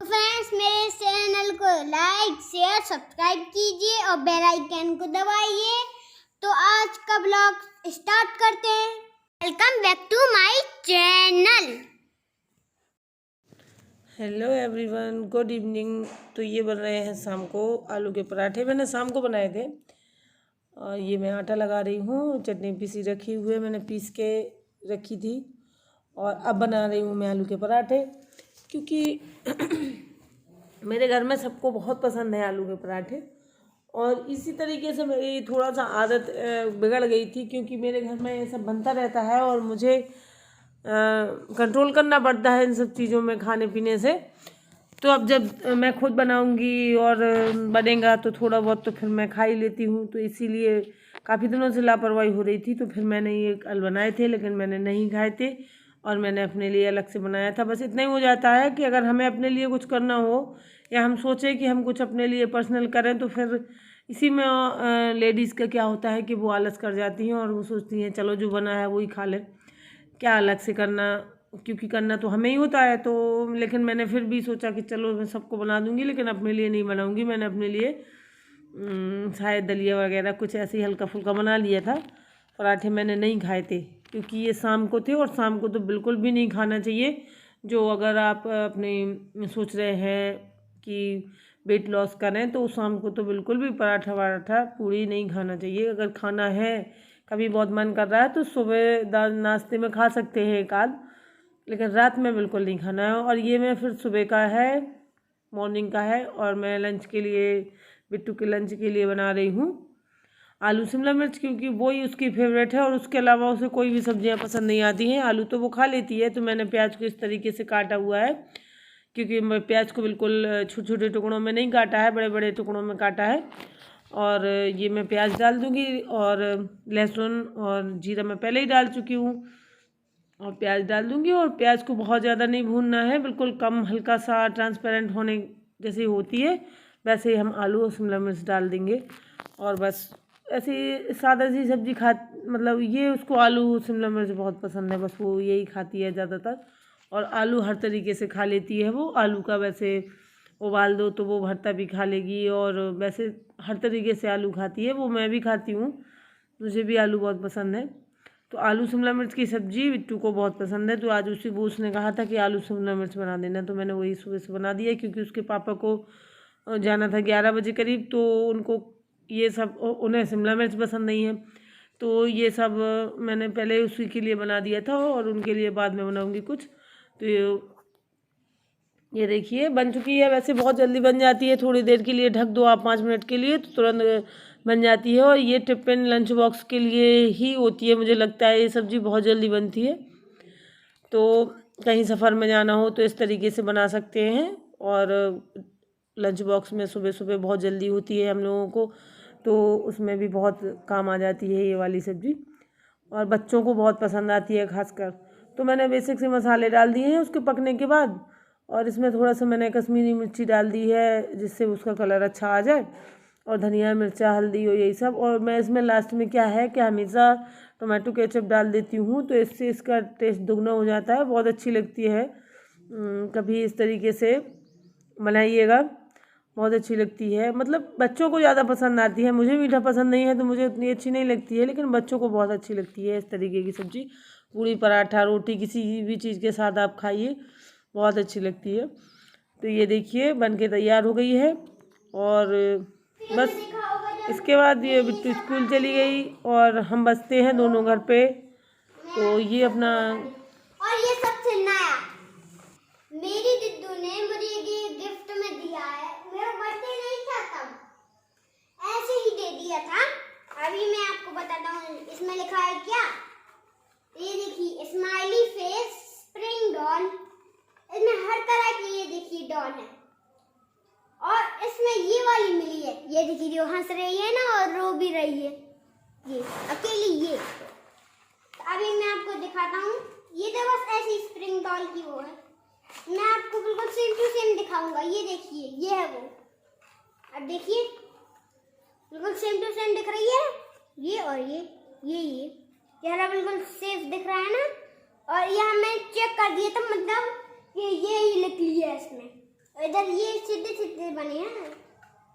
Friends, मेरे channel को like share subscribe कीजिए और बेल आइकन को दबाइए। तो आज का ब्लॉग स्टार्ट करते हैं। Welcome back to my channel. Hello everyone, good evening. तो ये बन रहे हैं शाम को आलू के पराठे। मैंने शाम को बनाए थे और ये मैं आटा लगा रही हूँ। चटनी पीसी रखी हुई है, मैंने पीस के रखी थी और अब बना रही हूँ मैं आलू के पराठे, क्योंकि मेरे घर में सबको बहुत पसंद है आलू के पराठे। और इसी तरीके से मेरी थोड़ा सा आदत बिगड़ गई थी, क्योंकि मेरे घर में ये सब बनता रहता है और मुझे कंट्रोल करना पड़ता है इन सब चीज़ों में, खाने पीने से। तो अब जब मैं खुद बनाऊंगी और बनेगा तो थोड़ा बहुत तो फिर मैं खा ही लेती हूँ। तो इसीलिए काफ़ी दिनों से लापरवाही हो रही थी। तो फिर मैंने ये कल बनाए थे, लेकिन मैंने नहीं खाए थे और मैंने अपने लिए अलग से बनाया था। बस इतना ही हो जाता है कि अगर हमें अपने लिए कुछ करना हो या हम सोचें कि हम कुछ अपने लिए पर्सनल करें, तो फिर इसी में लेडीज़ का क्या होता है कि वो आलस कर जाती हैं और वो सोचती हैं चलो जो बना है वही खा लें, क्या अलग से करना, क्योंकि करना तो हमें ही होता है। तो लेकिन मैंने फिर भी सोचा कि चलो मैं सबको बना दूंगी, लेकिन अपने लिए नहीं बनाऊंगी। मैंने अपने लिए शायद दलिया वगैरह कुछ ऐसे ही हल्का फुल्का बना लिया था। पराठे मैंने नहीं खाए थे, क्योंकि ये शाम को थे और शाम को तो बिल्कुल भी नहीं खाना चाहिए। जो अगर आप अपने सोच रहे हैं कि वेट लॉस करें, तो शाम को तो बिल्कुल भी पराठा वराठा पूरी नहीं खाना चाहिए। अगर खाना है, कभी बहुत मन कर रहा है, तो सुबह नाश्ते में खा सकते हैं एक आध, लेकिन रात में बिल्कुल नहीं खाना है। और ये मैं फिर सुबह का है, मॉर्निंग का है, और मैं लंच के लिए, बिट्टू के लंच के लिए बना रही हूँ आलू शिमला मिर्च, क्योंकि वही उसकी फेवरेट है और उसके अलावा उसे कोई भी सब्जियां पसंद नहीं आती हैं। आलू तो वो खा लेती है। तो मैंने प्याज को इस तरीके से काटा हुआ है, क्योंकि मैं प्याज को बिल्कुल छोटे छोटे टुकड़ों में नहीं काटा है, बड़े बड़े टुकड़ों में काटा है। और ये मैं प्याज डाल दूँगी और लहसुन और जीरा मैं पहले ही डाल चुकी हूँ, और प्याज डाल दूँगी। और प्याज को बहुत ज़्यादा नहीं भूनना है, बिल्कुल कम, हल्का सा ट्रांसपेरेंट होने जैसी होती है वैसे ही हम आलू और शिमला मिर्च डाल देंगे। और बस ऐसी सादा सी सब्जी मतलब ये उसको आलू शिमला मिर्च बहुत पसंद है, बस वो यही खाती है ज़्यादातर। और आलू हर तरीके से खा लेती है वो। आलू का वैसे उबाल दो तो वो भरता भी खा लेगी, और वैसे हर तरीके से आलू खाती है वो। मैं भी खाती हूँ, मुझे भी आलू बहुत पसंद है। तो आलू शिमला मिर्च की सब्ज़ी बिट्टू को बहुत पसंद है। तो आज उसने कहा था कि आलू शिमला मिर्च बना देना, तो मैंने वही सुबह से बना दिया, क्योंकि उसके पापा को जाना था 11 बजे करीब। तो उनको ये सब, उन्हें शिमला मिर्च पसंद नहीं है, तो ये सब मैंने पहले उसी के लिए बना दिया था और उनके लिए बाद में बनाऊंगी कुछ। तो ये देखिए बन चुकी है। वैसे बहुत जल्दी बन जाती है, थोड़ी देर के लिए ढक दो आप 5 मिनट के लिए, तो तुरंत बन जाती है। और ये टिफ़िन लंच बॉक्स के लिए ही होती है, मुझे लगता है ये सब्ज़ी बहुत जल्दी बनती है। तो कहीं सफ़र में जाना हो तो इस तरीके से बना सकते हैं। और लंच बॉक्स में सुबह सुबह बहुत जल्दी होती है हम लोगों को, तो उसमें भी बहुत काम आ जाती है ये वाली सब्ज़ी, और बच्चों को बहुत पसंद आती है खासकर। तो मैंने बेसिक से मसाले डाल दिए हैं उसके पकने के बाद, और इसमें थोड़ा सा मैंने कश्मीरी मिर्ची डाल दी है जिससे उसका कलर अच्छा आ जाए, और धनिया मिर्चा हल्दी और यही सब। और मैं इसमें लास्ट में क्या है कि हमेशा टोमेटो केचप डाल देती हूँ, तो इससे इसका टेस्ट दुगना हो जाता है, बहुत अच्छी लगती है। कभी इस तरीके से बनाइएगा, बहुत अच्छी लगती है। मतलब बच्चों को ज़्यादा पसंद आती है, मुझे मीठा पसंद नहीं है तो मुझे उतनी अच्छी नहीं लगती है, लेकिन बच्चों को बहुत अच्छी लगती है इस तरीके की सब्ज़ी। पूरी पराठा रोटी किसी भी चीज़ के साथ आप खाइए, बहुत अच्छी लगती है। तो ये देखिए बन के तैयार हो गई है। और बस इसके बाद ये बिट्टू स्कूल चली गई और हम बसते हैं दोनों घर पे। तो ये अपना, और ये सबसे नया मेरी दिद्दू ने मुझे ये गिफ्ट में दिया है। मेरा बर्थडे नहीं था तब, ऐसे ही दे दिया था। अभी मैं आपको बताता हूँ इसमें लिखा है क्या। ये देखिए स्माइली फेस स्प्रिंग डॉल, इसमें हर तरह की ये देखिए डॉल है। और इसमें ये वाली मिली है, ये देखिए जो हंस रही है ना और रो भी रही है, ये अकेली ये। तो अभी मैं आपको दिखाता हूँ, ये तो बस ऐसी स्प्रिंग डॉल की वो है। मैं आपको बिल्कुल सेम टू सेम दिखाऊंगा। ये देखिए ये है वो, अब देखिए बिल्कुल सेम टू सेम दिख रही है ये, और ये चेहरा बिल्कुल सेफ दिख रहा है ना। और यहाँ मैं चेक कर दिया था, मतलब ये ही लिख लिया है इसमें, इधर ये सीधे सीधे बने हैं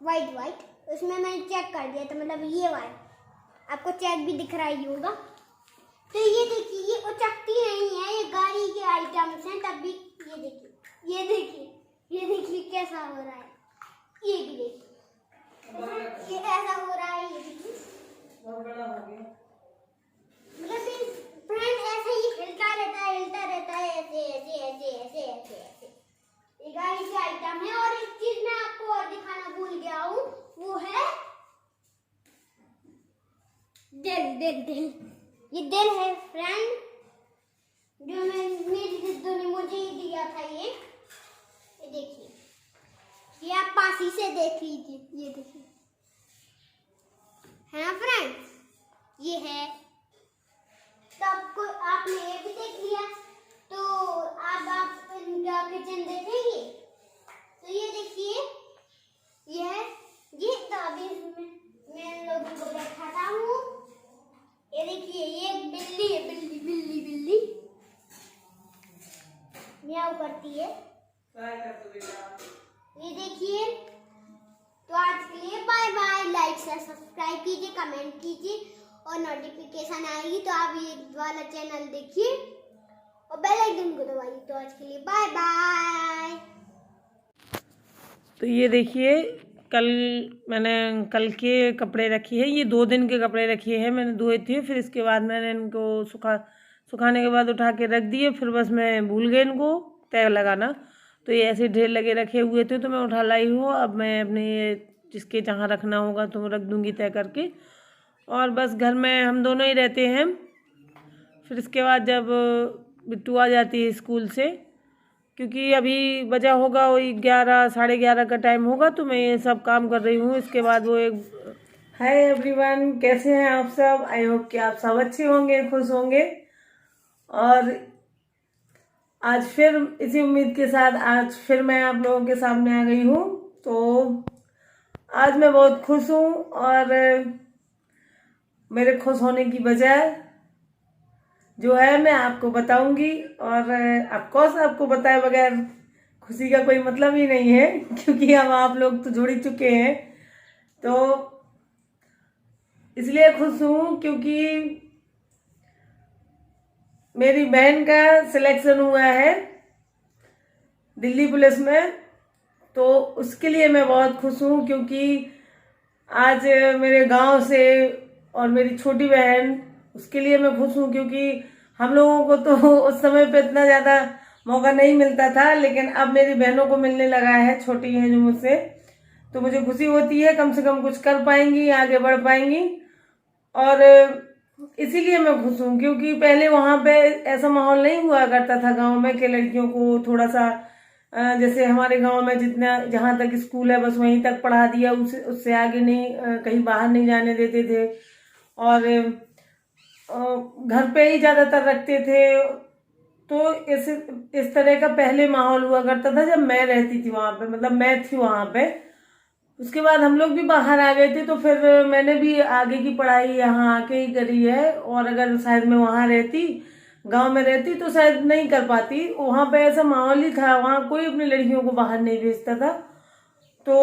वाइट, उसमें मैंने चेक कर दिया तो मतलब ये वाइट आपको चेक भी दिख रहा ही होगा। तो ये देखिए, ये उचकती नहीं है, ये गाड़ी के आइटम्स हैं। तब भी ये देखिए कैसा हो रहा है, ये भी देखिए ये ऐसा हो रहा है, ये देखिए बहुत बड़ा हो गया। मतलब फ्रेंड ऐसे ही हिलता रहता है ऐसे। ये गाड़ी के आइटम है। और एक चीज मैं आपको और दिखाना भूल गया हूँ, वो है दिल। ये दिल है फ्रेंड, जो मेरी जिद्दू ने मुझे ही दिया था। ये देखिए, ये आप पास ही से देख लीजिए, ये देखिए है ना फ्रेंड्स, ये है। तो आपको आपने ये भी देख लिया, तो अब आप इनका किचन देखेंगे। तो ये देखिए, ये तो अभी मैं लोगों को दिखाता हूँ। ये देखिए, ये एक बिल्ली है, बिल्ली म्याऊ करती है। ये देखिए। तो आज के लिए बाय बाय। लाइक से सब्सक्राइब कीजिए, कमेंट कीजिए और नोटिफिकेशन आएगी तो आप ये वाला चैनल देखिए और बेल आइकन को दबाइए। तो आज के लिए बाय बाय। तो ये देखिए, कल के कपड़े रखी है, ये 2 दिन के कपड़े रखे हैं, मैंने धोए थे। फिर इसके बाद मैंने इनको सुखाने के बाद उठा के रख दिए। फिर बस मैं भूल गई इनको तय लगाना, तो ये ऐसे ढेर लगे रखे हुए थे, तो मैं उठा लाई हूँ। अब मैं अपने जिसके जहाँ रखना होगा तो रख दूँगी तय करके। और बस घर में हम दोनों ही रहते हैं। फिर इसके बाद जब बिट्टू आ जाती है स्कूल से, क्योंकि अभी बजा होगा वही 11 साढ़े 11 का टाइम होगा, तो मैं ये सब काम कर रही हूँ। इसके बाद वो एक हाय एवरीवन, कैसे हैं आप सब? आई होप कि आप सब अच्छे होंगे, खुश होंगे। और आज फिर इसी उम्मीद के साथ आज फिर मैं आप लोगों के सामने आ गई हूँ। तो आज मैं बहुत खुश हूँ और मेरे खुश होने की वजह जो है मैं आपको बताऊंगी। और ऑफकोर्स आपको बताए बगैर खुशी का कोई मतलब ही नहीं है, क्योंकि हम आप लोग तो जुड़ ही चुके हैं। तो इसलिए खुश हूँ क्योंकि मेरी बहन का सिलेक्शन हुआ है दिल्ली पुलिस में। तो उसके लिए मैं बहुत खुश हूँ, क्योंकि आज मेरे गांव से और मेरी छोटी बहन, उसके लिए मैं खुश हूँ, क्योंकि हम लोगों को तो उस समय पे इतना ज़्यादा मौका नहीं मिलता था, लेकिन अब मेरी बहनों को मिलने लगा है, छोटी हैं जो मुझसे। तो मुझे खुशी होती है, कम से कम कुछ कर पाएंगी, आगे बढ़ पाएंगी। और इसीलिए मैं खुश हूँ, क्योंकि पहले वहाँ पे ऐसा माहौल नहीं हुआ करता था गांव में कि लड़कियों को थोड़ा सा जैसे हमारे गांव में जितना जहाँ तक स्कूल है बस वहीं तक पढ़ा दिया, उससे आगे नहीं, कहीं बाहर नहीं जाने देते थे और घर पे ही ज़्यादातर रखते थे। तो इस तरह का पहले माहौल हुआ करता था जब मैं रहती थी वहाँ पे, मतलब मैं थी वहाँ पे। उसके बाद हम लोग भी बाहर आ गए थे, तो फिर मैंने भी आगे की पढ़ाई यहाँ आके ही करी है। और अगर शायद मैं वहाँ रहती, गांव में रहती, तो शायद नहीं कर पाती। वहाँ पे ऐसा माहौल ही था, वहाँ कोई अपनी लड़कियों को बाहर नहीं भेजता था। तो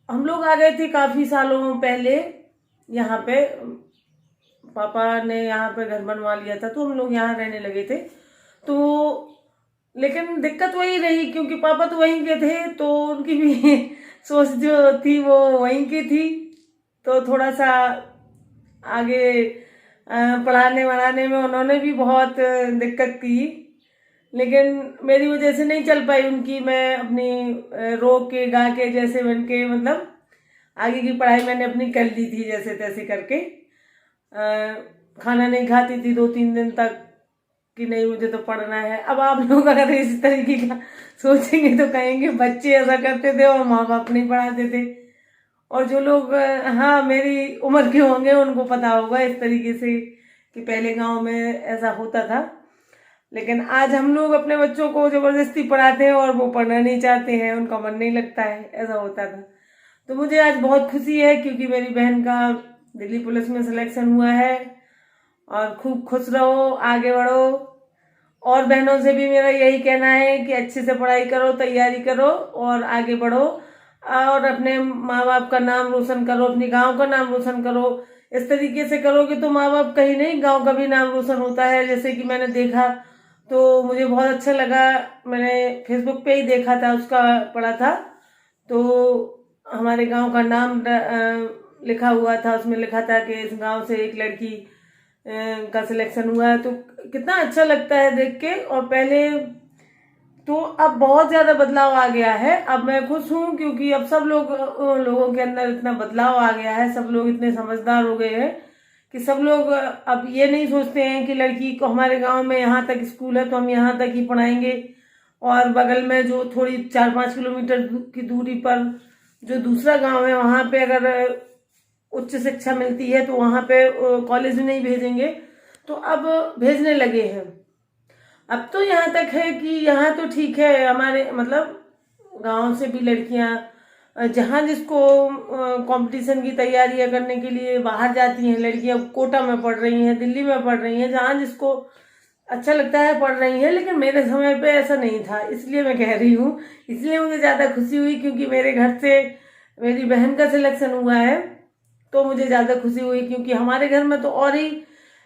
हम लोग आ गए थे काफ़ी सालों पहले यहाँ पे, पापा ने यहाँ पे घर बनवा लिया था, तो हम लोग यहाँ रहने लगे थे। तो लेकिन दिक्कत वही रही, क्योंकि पापा तो वहीं के थे, तो उनकी भी सोच जो थी वो वहीं की थी। तो थोड़ा सा आगे पढ़ाने वढ़ाने में उन्होंने भी बहुत दिक्कत की, लेकिन मेरी वजह से नहीं चल पाई उनकी। मैं अपनी रोक के गा के जैसे बन के, मतलब आगे की पढ़ाई मैंने अपनी कर ली थी जैसे तैसे करके। खाना नहीं खाती थी 2-3 दिन तक कि नहीं मुझे तो पढ़ना है। अब आप लोग अगर इस तरीके का सोचेंगे तो कहेंगे बच्चे ऐसा करते थे और माँ बाप नहीं पढ़ाते थे। और जो लोग हाँ मेरी उम्र के होंगे उनको पता होगा इस तरीके से कि पहले गांव में ऐसा होता था। लेकिन आज हम लोग अपने बच्चों को ज़बरदस्ती पढ़ाते हैं और वो पढ़ना नहीं चाहते हैं, उनका मन नहीं लगता है, ऐसा होता था। तो मुझे आज बहुत खुशी है, क्योंकि मेरी बहन का दिल्ली पुलिस में सिलेक्शन हुआ है। और खूब खुश रहो, आगे बढ़ो और बहनों से भी मेरा यही कहना है कि अच्छे से पढ़ाई करो, तैयारी करो और आगे बढ़ो और अपने माँ बाप का नाम रोशन करो, अपने गांव का नाम रोशन करो। इस तरीके से करोगे तो माँ बाप कहीं नहीं, गांव का भी नाम रोशन होता है। जैसे कि मैंने देखा तो मुझे बहुत अच्छा लगा, मैंने फेसबुक पे ही देखा था, उसका पढ़ा था तो हमारे गांव का नाम लिखा हुआ था, उसमें लिखा था कि इस गांव से एक लड़की का सिलेक्शन हुआ है। तो कितना अच्छा लगता है देख के। और पहले तो अब बहुत ज़्यादा बदलाव आ गया है। अब मैं खुश हूँ क्योंकि अब सब लोगों के अंदर इतना बदलाव आ गया है, सब लोग इतने समझदार हो गए हैं कि सब लोग अब ये नहीं सोचते हैं कि लड़की को हमारे गांव में यहाँ तक स्कूल है तो हम यहाँ तक ही पढ़ाएंगे, और बगल में जो थोड़ी 4-5 किलोमीटर की दूरी पर जो दूसरा गांव है वहाँ पे अगर उच्च शिक्षा मिलती है तो वहाँ पे कॉलेज नहीं भेजेंगे। तो अब भेजने लगे हैं। अब तो यहाँ तक है कि यहाँ तो ठीक है, हमारे मतलब गांव से भी लड़कियां जहाँ जिसको कंपटीशन की तैयारियां करने के लिए बाहर जाती हैं लड़कियां, कोटा में पढ़ रही हैं, दिल्ली में पढ़ रही हैं, जहाँ जिसको अच्छा लगता है पढ़ रही हैं। लेकिन मेरे समय पे ऐसा नहीं था, इसलिए मैं कह रही हूँ, इसलिए मुझे ज़्यादा खुशी हुई क्योंकि मेरे घर से मेरी बहन का सिलेक्शन हुआ है तो मुझे ज़्यादा खुशी हुई। क्योंकि हमारे घर में तो और ही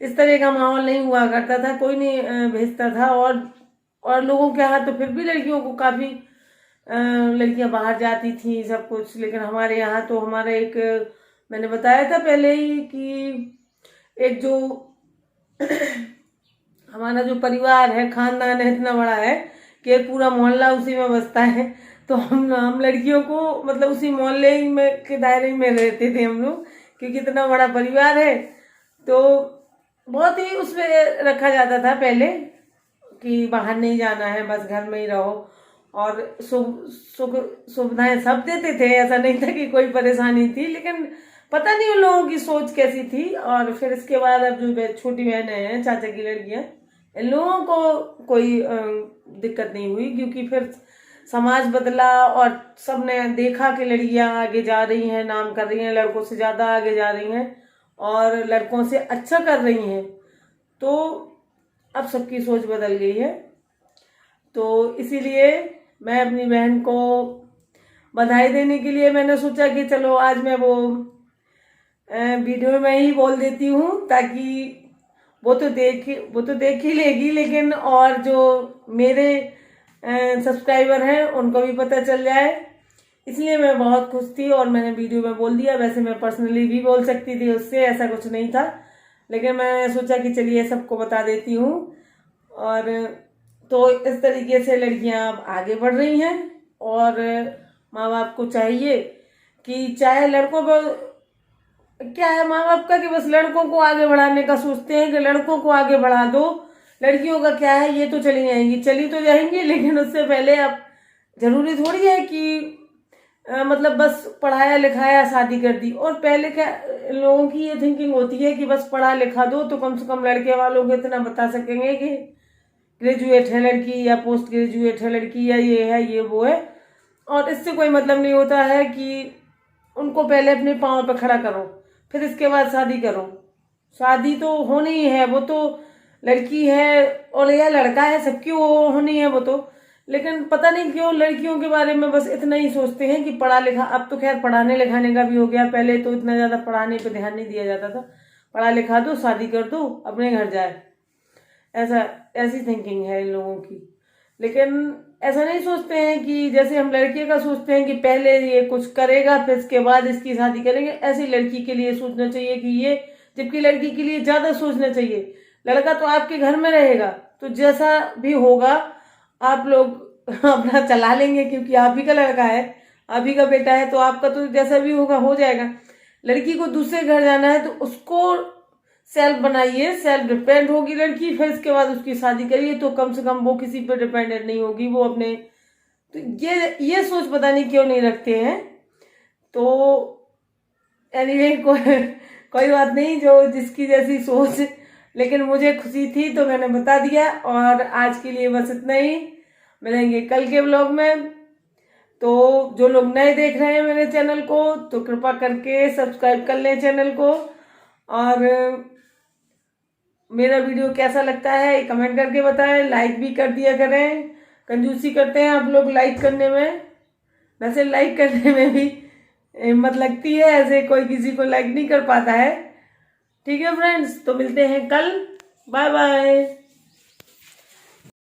इस तरह का माहौल नहीं हुआ करता था, कोई नहीं भेजता था। और लोगों के यहाँ तो फिर भी लड़कियों को काफ़ी लड़कियां बाहर जाती थी सब कुछ। लेकिन हमारे यहाँ तो हमारा एक, मैंने बताया था पहले ही कि एक जो हमारा जो परिवार है, खानदान है, इतना बड़ा है कि पूरा मोहल्ला उसी में बसता है। तो हम लड़कियों को मतलब उसी मोहल्ले में के दायरे में रहते थे हम लोग, क्योंकि इतना बड़ा परिवार है। तो बहुत ही उसमें रखा जाता था पहले कि बाहर नहीं जाना है, बस घर में ही रहो, और सुविधाएं सब देते थे। ऐसा नहीं था कि कोई परेशानी थी, लेकिन पता नहीं उन लोगों की सोच कैसी थी। और फिर इसके बाद अब जो छोटी बहनें हैं, चाचा की लड़कियां, इन लोगों को कोई दिक्कत नहीं हुई क्योंकि फिर समाज बदला और सबने देखा कि लड़कियां आगे जा रही हैं, नाम कर रही हैं, लड़कों से ज़्यादा आगे जा रही हैं और लड़कों से अच्छा कर रही हैं। तो अब सबकी सोच बदल गई है। तो इसीलिए मैं अपनी बहन को बधाई देने के लिए मैंने सोचा कि चलो आज मैं वो वीडियो में ही बोल देती हूँ, ताकि वो तो देख ही लेगी, लेकिन और जो मेरे सब्सक्राइबर हैं उनको भी पता चल जाए। इसलिए मैं बहुत खुश थी और मैंने वीडियो में बोल दिया। वैसे मैं पर्सनली भी बोल सकती थी उससे, ऐसा कुछ नहीं था, लेकिन मैं सोचा कि चलिए सबको बता देती हूँ। और तो इस तरीके से लड़कियां अब आगे बढ़ रही हैं और माँ बाप को चाहिए कि चाहे लड़कों पर क्या है माँ बाप का कि बस लड़कों को आगे बढ़ाने का सोचते हैं कि लड़कों को आगे बढ़ा दो, लड़कियों का क्या है, ये तो चली जाएंगी, चली तो जाएंगी, लेकिन उससे पहले अब जरूरी थोड़ी है कि मतलब बस पढ़ाया लिखाया शादी कर दी। और पहले क्या लोगों की ये थिंकिंग होती है कि बस पढ़ा लिखा दो तो कम से कम लड़के वालों को इतना बता सकेंगे कि ग्रेजुएट है लड़की या पोस्ट ग्रेजुएट है लड़की या ये है ये वो है। और इससे कोई मतलब नहीं होता है कि उनको पहले अपने पाँव पे खड़ा करो फिर इसके बाद शादी करो। शादी तो होनी ही है, वो तो लड़की है और या लड़का है, सबकी वो होनी है वो तो। लेकिन पता नहीं क्यों लड़कियों के बारे में बस इतना ही सोचते हैं कि पढ़ा लिखा, अब तो खैर पढ़ाने लिखाने का भी हो गया, पहले तो इतना ज़्यादा पढ़ाने पे ध्यान नहीं दिया जाता था, पढ़ा लिखा दो शादी कर दो अपने घर जाए, ऐसी थिंकिंग है इन लोगों की। लेकिन ऐसा नहीं सोचते हैं कि जैसे हम लड़के का सोचते हैं कि पहले ये कुछ करेगा फिर इसके बाद इसकी शादी करेंगे, ऐसी लड़की के लिए सोचना चाहिए कि ये, जबकि लड़की के लिए ज़्यादा सोचना चाहिए। लड़का तो आपके घर में रहेगा तो जैसा भी होगा आप लोग अपना चला लेंगे, क्योंकि आप ही का लड़का है, आप ही का बेटा है, तो आपका तो जैसा भी होगा हो जाएगा। लड़की को दूसरे घर जाना है तो उसको सेल्फ बनाइए, सेल्फ डिपेंड होगी लड़की, फिर इसके बाद उसकी शादी करिए तो कम से कम वो किसी पर डिपेंडेंट नहीं होगी, वो अपने। तो ये सोच पता नहीं क्यों नहीं रखते हैं। तो एनीवे कोई बात नहीं, जो जिसकी जैसी सोच, लेकिन मुझे खुशी थी तो मैंने बता दिया। और आज के लिए बस इतना ही, मिलेंगे कल के व्लॉग में। तो जो लोग नए देख रहे हैं मेरे चैनल को तो कृपा करके सब्सक्राइब कर लें चैनल को, और मेरा वीडियो कैसा लगता है कमेंट करके बताएं, लाइक भी कर दिया करें। कंजूसी करते हैं आप लोग लाइक करने में, वैसे लाइक करने में भी हिम्मत लगती है, ऐसे कोई किसी को लाइक नहीं कर पाता है। ठीक है फ्रेंड्स, तो मिलते हैं कल, बाय बाय।